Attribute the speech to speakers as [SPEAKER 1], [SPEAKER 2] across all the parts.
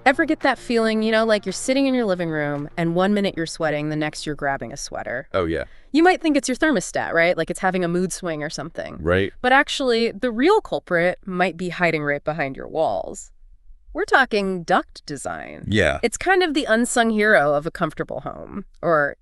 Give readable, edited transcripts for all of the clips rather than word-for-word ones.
[SPEAKER 1] Ever get that feeling, like you're sitting in your living room and one minute you're sweating, the next you're grabbing a sweater?
[SPEAKER 2] Oh, yeah.
[SPEAKER 1] You might think it's your thermostat, right? Like it's having a mood swing or something.
[SPEAKER 2] Right.
[SPEAKER 1] But actually, the real culprit might be hiding right behind your walls. We're talking duct design.
[SPEAKER 2] Yeah.
[SPEAKER 1] It's kind of the unsung hero of a comfortable home. Or,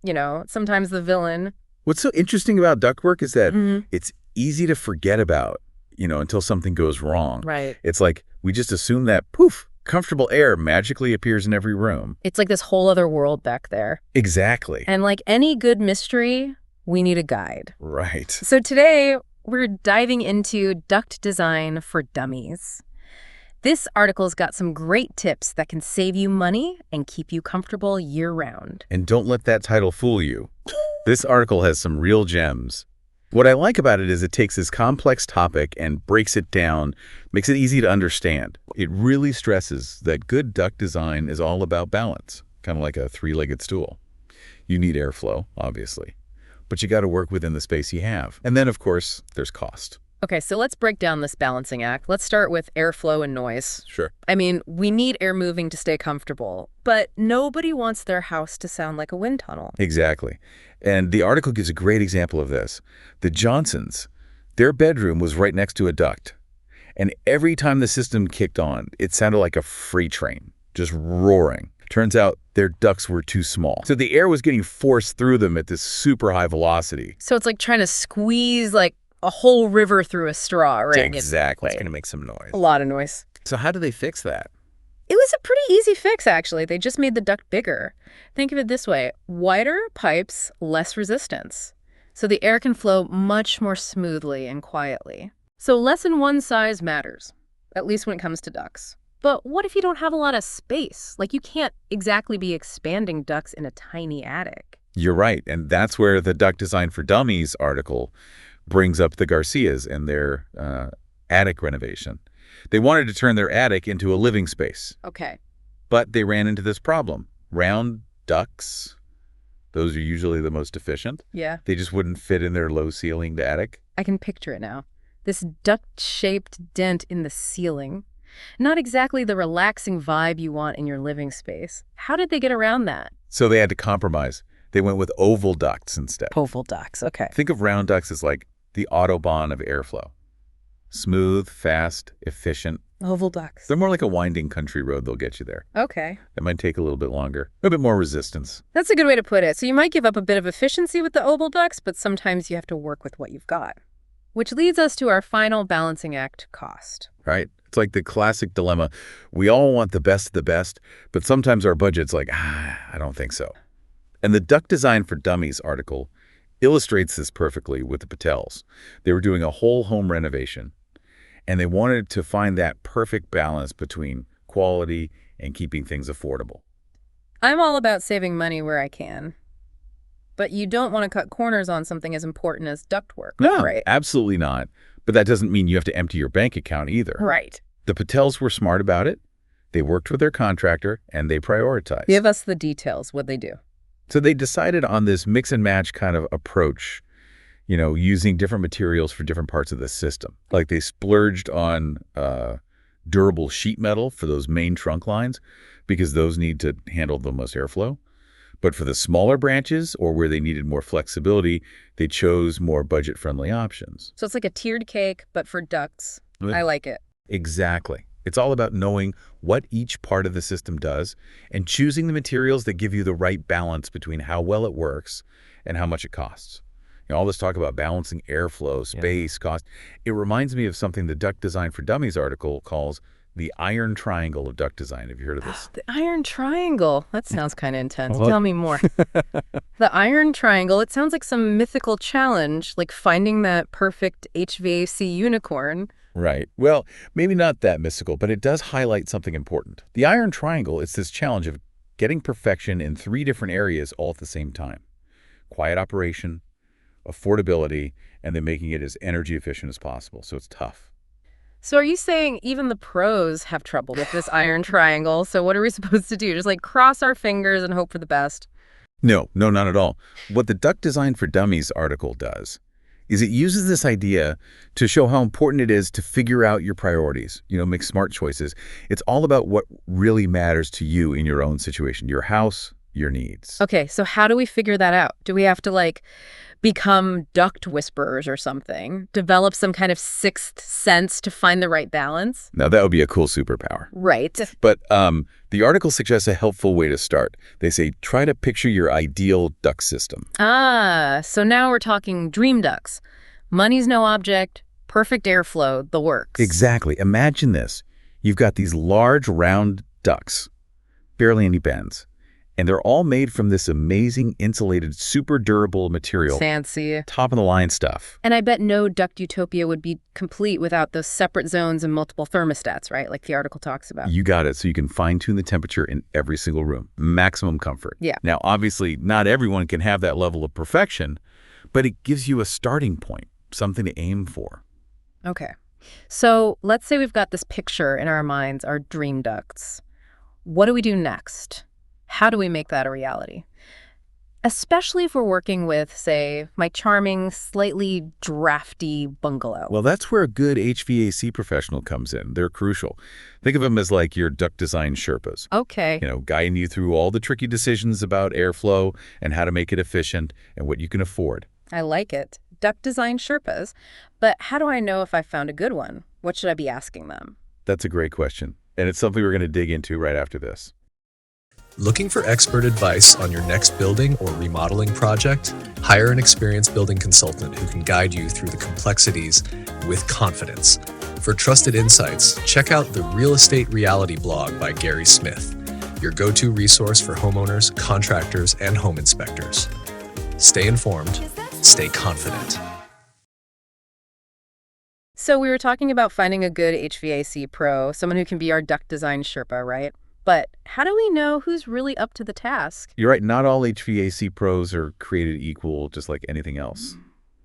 [SPEAKER 1] sometimes the villain.
[SPEAKER 2] What's so interesting about ductwork is that
[SPEAKER 1] Mhm.
[SPEAKER 2] it's easy to forget about, until something goes wrong.
[SPEAKER 1] Right.
[SPEAKER 2] It's like we just assume that, poof, comfortable air magically appears in every room.
[SPEAKER 1] It's like this whole other world back there.
[SPEAKER 2] Exactly.
[SPEAKER 1] And like any good mystery, we need a guide.
[SPEAKER 2] Right.
[SPEAKER 1] So today, we're diving into duct design for dummies. This article's got some great tips that can save you money and keep you comfortable year-round.
[SPEAKER 2] And don't let that title fool you. This article has some real gems. What I like about it is it takes this complex topic and breaks it down, makes it easy to understand. It really stresses that good duct design is all about balance, kind of like a three-legged stool. You need airflow, obviously, but you got to work within the space you have. And then, of course, there's cost.
[SPEAKER 1] Okay, so let's break down this balancing act. Let's start with airflow and noise.
[SPEAKER 2] Sure.
[SPEAKER 1] I mean, we need air moving to stay comfortable, but nobody wants their house to sound like a wind tunnel.
[SPEAKER 2] Exactly. And the article gives a great example of this. The Johnsons, their bedroom was right next to a duct. And every time the system kicked on, it sounded like a freight train, just roaring. Turns out their ducts were too small. So the air was getting forced through them at this super high velocity.
[SPEAKER 1] So it's like trying to squeeze like a whole river through a straw, right?
[SPEAKER 2] Exactly.
[SPEAKER 3] It's going to make some noise.
[SPEAKER 1] A lot of noise.
[SPEAKER 2] So how do they fix that?
[SPEAKER 1] It was a pretty easy fix, actually. They just made the duct bigger. Think of it this way. Wider pipes, less resistance. So the air can flow much more smoothly and quietly. So less than one size matters, at least when it comes to ducts. But what if you don't have a lot of space? Like you can't exactly be expanding ducts in a tiny attic.
[SPEAKER 2] You're right. And that's where the Duct Design for Dummies article brings up the Garcias and their attic renovation. They wanted to turn their attic into a living space,
[SPEAKER 1] Okay.
[SPEAKER 2] but they ran into this problem. Round ducts, those are usually the most efficient.
[SPEAKER 1] Yeah.
[SPEAKER 2] They just wouldn't fit in their low-ceilinged attic.
[SPEAKER 1] I can picture it now. This duct-shaped dent in the ceiling. Not exactly the relaxing vibe you want in your living space. How did they get around that?
[SPEAKER 2] So they had to compromise. They went with oval ducts instead.
[SPEAKER 1] Oval ducts, okay.
[SPEAKER 2] Think of round ducts as like the Autobahn of airflow. Smooth, fast, efficient.
[SPEAKER 1] Oval ducts.
[SPEAKER 2] They're more like a winding country road. They'll get you there.
[SPEAKER 1] Okay.
[SPEAKER 2] That might take a little bit longer, a bit more resistance.
[SPEAKER 1] That's a good way to put it. So you might give up a bit of efficiency with the oval ducts, but sometimes you have to work with what you've got. Which leads us to our final balancing act, cost.
[SPEAKER 2] Right? It's like the classic dilemma. We all want the best of the best, but sometimes our budget's like, I don't think so. And the Duct Design for Dummies article illustrates this perfectly with the Patels. They were doing a whole home renovation, and they wanted to find that perfect balance between quality and keeping things affordable.
[SPEAKER 1] I'm all about saving money where I can. But you don't want to cut corners on something as important as ductwork,
[SPEAKER 2] No,
[SPEAKER 1] right?
[SPEAKER 2] absolutely not. But that doesn't mean you have to empty your bank account either.
[SPEAKER 1] Right.
[SPEAKER 2] The Patels were smart about it. They worked with their contractor, and they prioritized.
[SPEAKER 1] Give us the details. What'd they do?
[SPEAKER 2] So they decided on this mix and match kind of approach, using different materials for different parts of the system. Like they splurged on durable sheet metal for those main trunk lines because those need to handle the most airflow. But for the smaller branches or where they needed more flexibility, they chose more budget-friendly options.
[SPEAKER 1] So it's like a tiered cake, but for ducts.
[SPEAKER 2] Right.
[SPEAKER 1] I like it.
[SPEAKER 2] Exactly. It's all about knowing what each part of the system does and choosing the materials that give you the right balance between how well it works and how much it costs. All this talk about balancing airflow, space, cost. It reminds me of something the Duct Design for Dummies article calls the iron triangle of duct design. Have you heard of this?
[SPEAKER 1] The iron triangle. That sounds kind of intense.
[SPEAKER 2] Well-
[SPEAKER 1] Tell me more. The iron triangle, it sounds like some mythical challenge, like finding that perfect HVAC unicorn.
[SPEAKER 2] Right. Well, maybe not that mystical, but it does highlight something important. The iron triangle is this challenge of getting perfection in 3 different areas all at the same time. Quiet operation, affordability, and then making it as energy efficient as possible. So it's tough.
[SPEAKER 1] So are you saying even the pros have trouble with this iron triangle? So what are we supposed to do? Just like cross our fingers and hope for the best?
[SPEAKER 2] No, not at all. What the Duct Design for Dummies article does is it uses this idea to show how important it is to figure out your priorities, make smart choices. It's all about what really matters to you in your own situation, your house, your needs.
[SPEAKER 1] Okay, so how do we figure that out? Do we have to, become duct whisperers or something? Develop some kind of sixth sense to find the right balance?
[SPEAKER 2] Now, that would be a cool superpower.
[SPEAKER 1] Right.
[SPEAKER 2] But the article suggests a helpful way to start. They say, try to picture your ideal duct system.
[SPEAKER 1] So now we're talking dream ducts. Money's no object, perfect airflow, the works.
[SPEAKER 2] Exactly. Imagine this. You've got these large, round ducts, barely any bends. And they're all made from this amazing insulated, super durable material.
[SPEAKER 1] Fancy.
[SPEAKER 2] Top-of-the-line stuff.
[SPEAKER 1] And I bet no duct utopia would be complete without those separate zones and multiple thermostats, right? Like the article talks about.
[SPEAKER 2] You got it. So you can fine-tune the temperature in every single room. Maximum comfort.
[SPEAKER 1] Yeah.
[SPEAKER 2] Now, obviously, not everyone can have that level of perfection, but it gives you a starting point, something to aim for.
[SPEAKER 1] Okay. So let's say we've got this picture in our minds, our dream ducts. What do we do next? How do we make that a reality? Especially if we're working with, say, my charming, slightly drafty bungalow.
[SPEAKER 2] Well, that's where a good HVAC professional comes in. They're crucial. Think of them as like your duct design Sherpas.
[SPEAKER 1] Okay.
[SPEAKER 2] Guiding you through all the tricky decisions about airflow and how to make it efficient and what you can afford.
[SPEAKER 1] I like it. Duct design Sherpas. But how do I know if I found a good one? What should I be asking them?
[SPEAKER 2] That's a great question. And it's something we're going to dig into right after this.
[SPEAKER 3] Looking for expert advice on your next building or remodeling project? Hire an experienced building consultant who can guide you through the complexities with confidence. For trusted insights, check out the Real Estate Reality blog by Gary Smith, your go-to resource for homeowners, contractors, and home inspectors. Stay informed, stay confident.
[SPEAKER 1] So we were talking about finding a good HVAC pro, someone who can be our duct design Sherpa, right? But how do we know who's really up to the task?
[SPEAKER 2] You're right. Not all HVAC pros are created equal, just like anything else.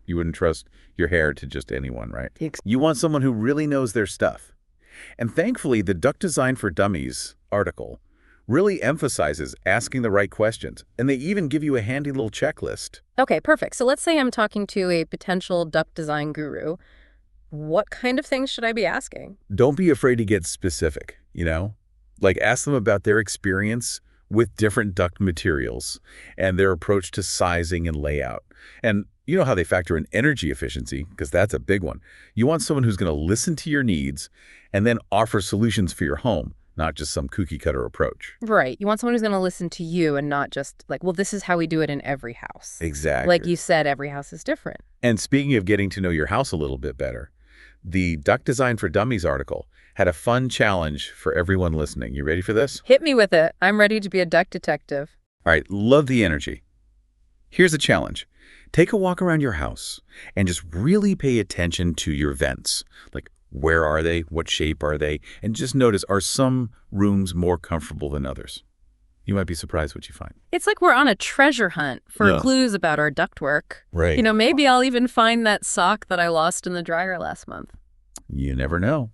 [SPEAKER 2] You wouldn't trust your hair to just anyone, right? You want someone who really knows their stuff. And thankfully, the Duct Design for Dummies article really emphasizes asking the right questions. And they even give you a handy little checklist.
[SPEAKER 1] Okay, perfect. So let's say I'm talking to a potential duct design guru. What kind of things should I be asking?
[SPEAKER 2] Don't be afraid to get specific, Like ask them about their experience with different duct materials and their approach to sizing and layout. And you know how they factor in energy efficiency, because that's a big one. You want someone who's going to listen to your needs and then offer solutions for your home, not just some cookie-cutter approach.
[SPEAKER 1] Right. You want someone who's going to listen to you and not just like, well, this is how we do it in every house.
[SPEAKER 2] Exactly.
[SPEAKER 1] Like you said, every house is different.
[SPEAKER 2] And speaking of getting to know your house a little bit better, the Duct Design for Dummies article had a fun challenge for everyone listening. You ready for this?
[SPEAKER 1] Hit me with it. I'm ready to be a duct detective.
[SPEAKER 2] All right, love the energy. Here's a challenge. Take a walk around your house and just really pay attention to your vents. Like, where are they? What shape are they? And just notice, are some rooms more comfortable than others? You might be surprised what you find.
[SPEAKER 1] It's like we're on a treasure hunt for
[SPEAKER 2] Yeah.
[SPEAKER 1] clues about our ductwork.
[SPEAKER 2] Right.
[SPEAKER 1] Maybe I'll even find that sock that I lost in the dryer last month.
[SPEAKER 2] You never know.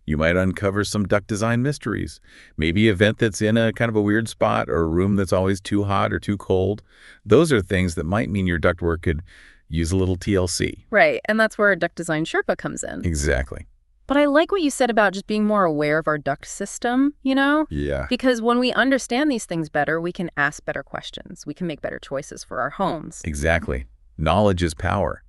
[SPEAKER 2] You might uncover some duct design mysteries. Maybe a vent that's in a kind of a weird spot, or a room that's always too hot or too cold. Those are things that might mean your ductwork could use a little TLC.
[SPEAKER 1] Right, and that's where our duct design Sherpa comes in.
[SPEAKER 2] Exactly.
[SPEAKER 1] But I like what you said about just being more aware of our duct system,
[SPEAKER 2] Yeah.
[SPEAKER 1] Because when we understand these things better, we can ask better questions. We can make better choices for our homes.
[SPEAKER 2] Exactly. Knowledge is power.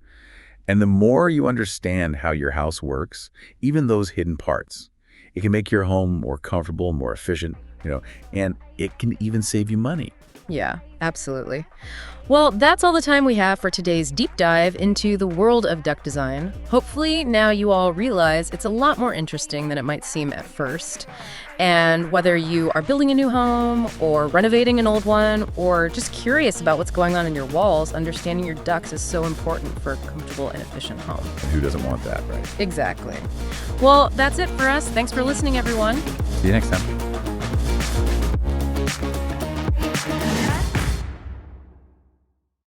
[SPEAKER 2] And the more you understand how your house works, even those hidden parts, it can make your home more comfortable, more efficient, and it can even save you money.
[SPEAKER 1] Yeah, absolutely. Well, that's all the time we have for today's deep dive into the world of duct design. Hopefully now you all realize it's a lot more interesting than it might seem at first. And whether you are building a new home or renovating an old one or just curious about what's going on in your walls, understanding your ducts is so important for a comfortable and efficient home.
[SPEAKER 2] And who doesn't want that, right?
[SPEAKER 1] Exactly. Well, that's it for us. Thanks for listening, everyone.
[SPEAKER 2] See you next time.